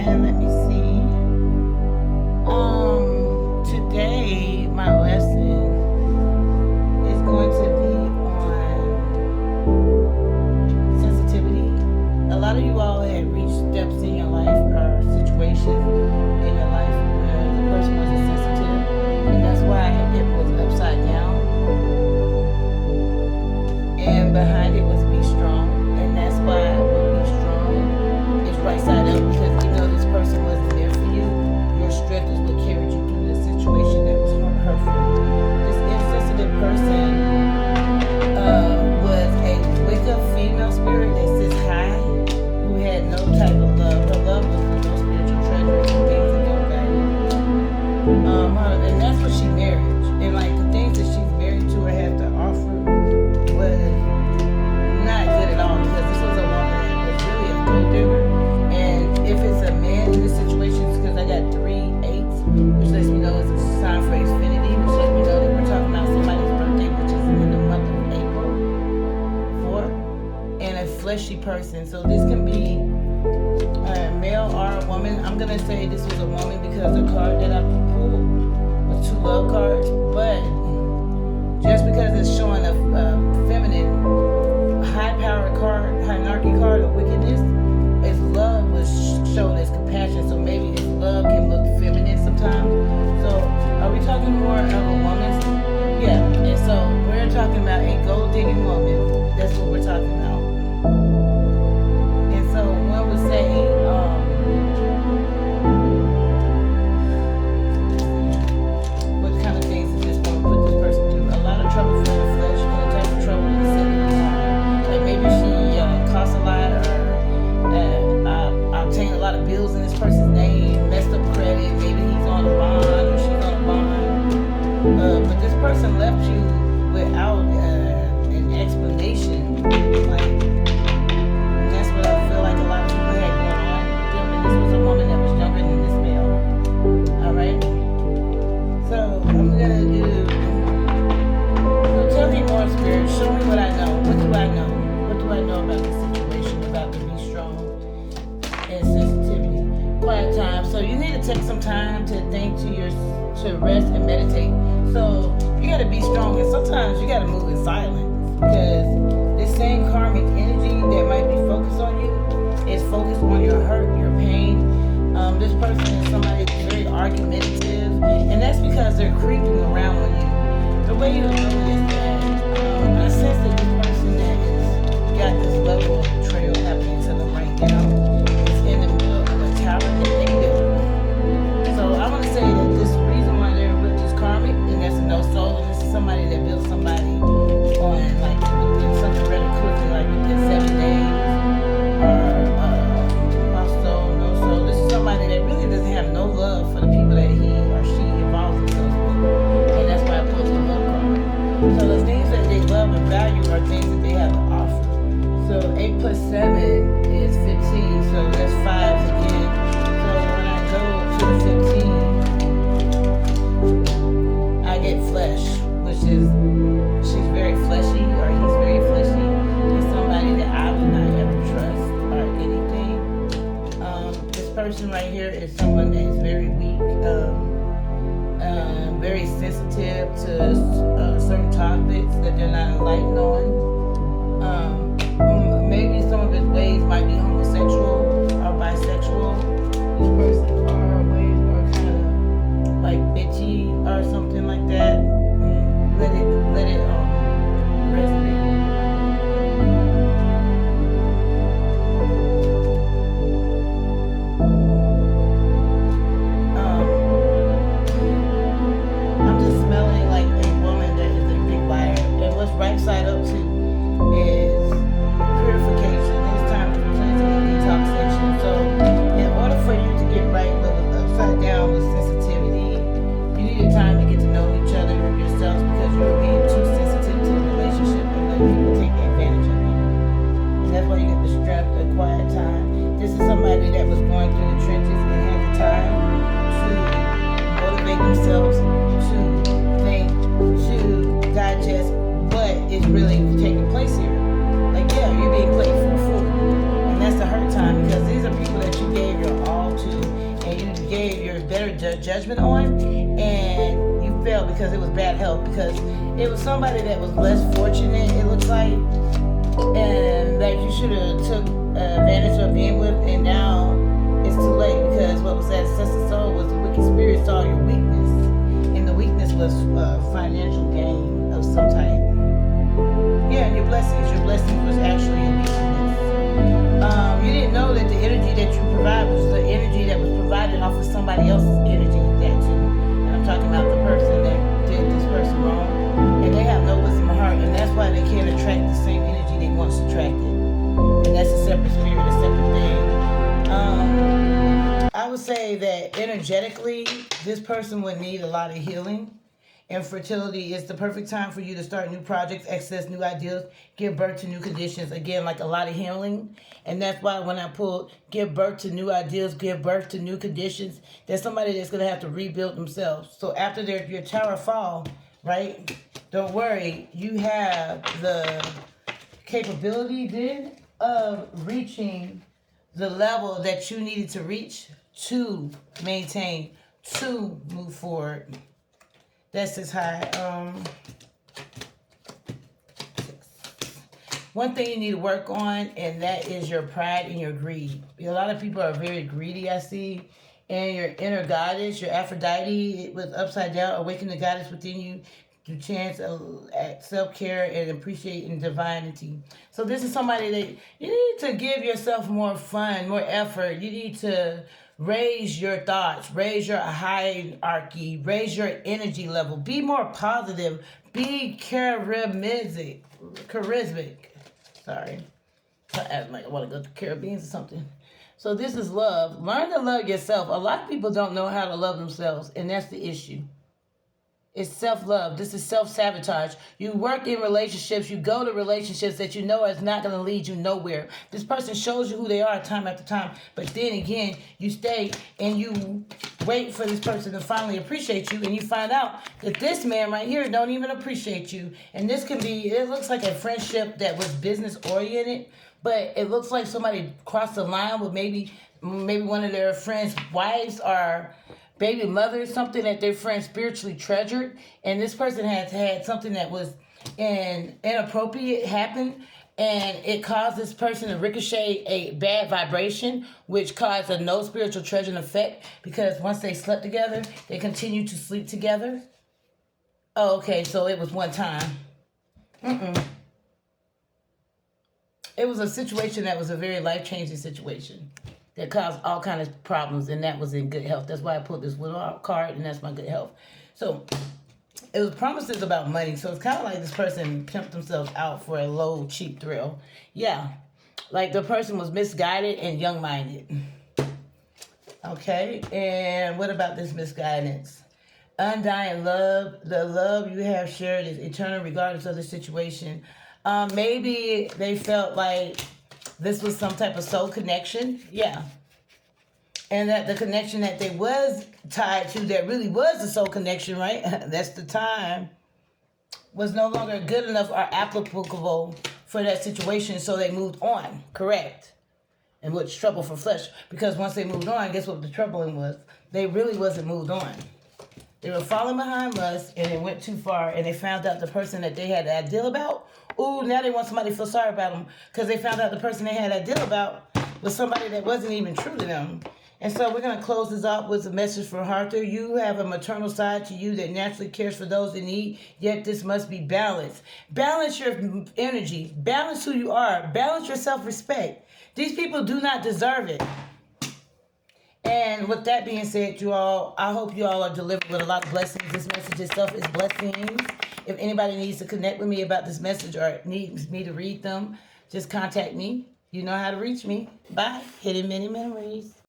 And let me see. Today my lesson is going to be on sensitivity. A lot of you all had reached steps in your life or situations in your life where the person wasn't sensitive, and that's why it was upside down. And behind it was be strong, and that's why what be strong is right side up, because even though this person wasn't there for you, your strength is what carried you through this situation that was hurtful. This insensitive person was a Wicca female spirit that sits high, who had no type of love. Her love was for no spiritual treasures and things that don't value. And that's what she married. And like the things that she's married to or had to offer was not good at all, because this was a woman that was really a gold digger. And if it's a man in this situation, it's because I got 3 8s, which lets me know it's a sign for Xfinity, which lets me know that we're talking about somebody's birthday, which is in the month of April 4, and a fleshy person. So this can be a male or a woman. I'm gonna say this was a woman because the card that I pulled was 2 love cards, but just because it's showing a feminine, high-powered card, hierarchy card of wickedness, its love was shown as compassion. So maybe its love can look feminine sometimes. So are we talking more of a woman? Yeah. And so we're talking about a gold-digging woman. That's what we're talking about. And so one would say, what kind of things is this going to put this person through? A lot of trouble for the flesh, and the type of trouble is sitting in the heart. Like maybe she cost a lot, or obtained a lot of bills in this person's name, messed up credit, maybe he's on a bond or she's on a bond. But this person left you without an explanation. Like, and that's what I feel like a lot of people had going on with them. And this was a woman that was younger than this male. Alright? So I'm gonna do, so tell me more, Spirit, show me what I know. What do I know? What do I know about this situation, about the be strong and sensitivity? Quiet time. So you need to take some time to think, to rest and meditate. So you gotta be strong, and sometimes you gotta move in silence, because this same karmic energy that might be focused on you is focused on your hurt, your pain. This person is somebody that's very argumentative, and that's because they're creeping around on you. The way you know is that I sense that this person that has got this level of betrayal happening to them right now is in the middle of a tower that they built. So I want to say that this reason why they're with this karmic, and that's a no soul, and this is somebody that built somebody on like within something really quickly, like within 7 days, or also no soul. This is somebody that really doesn't have no love for the people that he or she involves themselves with, and that's why I pulled the love card. So the things that they love and value are things that they have to offer. So 8 plus 7 is 15. So that's 5s again. So when I go to the 15, I get flesh, which is she's very fleshy, or he's very fleshy. He's somebody that I would not ever trust or anything. This person right here is someone that is very weak, very sensitive to certain topics that they're not enlightened on. Maybe some of his ways might be homosexual or bisexual. This person or ways are kind of like bitchy or something like that. Let it resonate. I'm just smelling like a woman that is a big liar. And what's right side up to is purification. It's time for cleansing and detoxification. So in order for you to get right with upside down with sensitivity, you need time to get to know each other yourselves, because you're being too sensitive to the relationship and letting people take advantage of you. And that's why you get the strength, the quiet time. This is somebody that was going through the trenches and had the time to motivate themselves, to think, to digest what is really taking place here. Like, yeah, you're being played for a fool. And that's the hurt time, because these are people that you gave your all to. judgment on, and you failed because it was bad health, because it was somebody that was less fortunate, it looks like, and that you should have took advantage of being with, and now it's too late, because what was that sense of soul was the wicked spirit saw your weakness, and the weakness was financial gain of some type. Yeah, your blessings was actually your weakness. You didn't know that the energy that you provide was the energy that was provided off of somebody else's energy, that too. And I'm talking about the person that did this person wrong, and they have no wisdom of heart, and that's why they can't attract the same energy they once attracted. And that's a separate spirit, a separate thing. I would say that energetically, this person would need a lot of healing. And fertility is the perfect time for you to start new projects, access new ideas, give birth to new conditions. Again, like a lot of healing. And that's why when I pulled give birth to new ideas, give birth to new conditions, there's somebody that's going to have to rebuild themselves. So after your tower fall, right, don't worry, you have the capability then of reaching the level that you needed to reach to maintain, to move forward. That's his high. One thing you need to work on, and that is your pride and your greed. A lot of people are very greedy, I see. And your inner goddess, your Aphrodite, it was upside down. Awaken the goddess within you through chance at self-care and appreciating divinity. So this is somebody that you need to give yourself more fun, more effort. You need to raise your thoughts, raise your hierarchy, raise your energy level. Be more positive. Be charismatic. Sorry. I want to go to Caribbean or something. So this is love. Learn to love yourself. A lot of people don't know how to love themselves, and that's the issue. It's self-love. This is self-sabotage. You work in relationships. You go to relationships that you know is not going to lead you nowhere. This person shows you who they are time after time. But then again, you stay and you wait for this person to finally appreciate you. And you find out that this man right here don't even appreciate you. And this can be, it looks like a friendship that was business-oriented. But it looks like somebody crossed the line with maybe one of their friends' wives or baby mother, something that their friend spiritually treasured, and this person has had something that was inappropriate happen, and it caused this person to ricochet a bad vibration, which caused a no spiritual treasure effect, because once they slept together, they continued to sleep together. Oh, okay, so it was one time. It was a situation that was a very life-changing situation that caused all kinds of problems, and that was in good health. That's why I put this widow card, and that's my good health. So it was promises about money. So it's kind of like this person pimped themselves out for a low, cheap thrill. Yeah, like the person was misguided and young-minded. Okay, and what about this misguidance? Undying love. The love you have shared is eternal regardless of the situation. Maybe they felt like this was some type of soul connection. Yeah. And that the connection that they was tied to, that really was the soul connection, right? That's the time, was no longer good enough or applicable for that situation, so they moved on. Correct. And which trouble for flesh. Because once they moved on, guess what the troubling was? They really wasn't moved on. They were falling behind lust, and it went too far, and they found out the person that they had that deal about. Ooh, now they want somebody to feel sorry about them, because they found out the person they had that deal about was somebody that wasn't even true to them. And so we're going to close this off with a message from Arthur. You have a maternal side to you that naturally cares for those in need, yet this must be balanced. Balance your energy. Balance who you are. Balance your self-respect. These people do not deserve it. And with that being said, you all, I hope you all are delivered with a lot of blessings. This message itself is blessings. If anybody needs to connect with me about this message or needs me to read them, just contact me. You know how to reach me. Bye. Hidden Many Memories.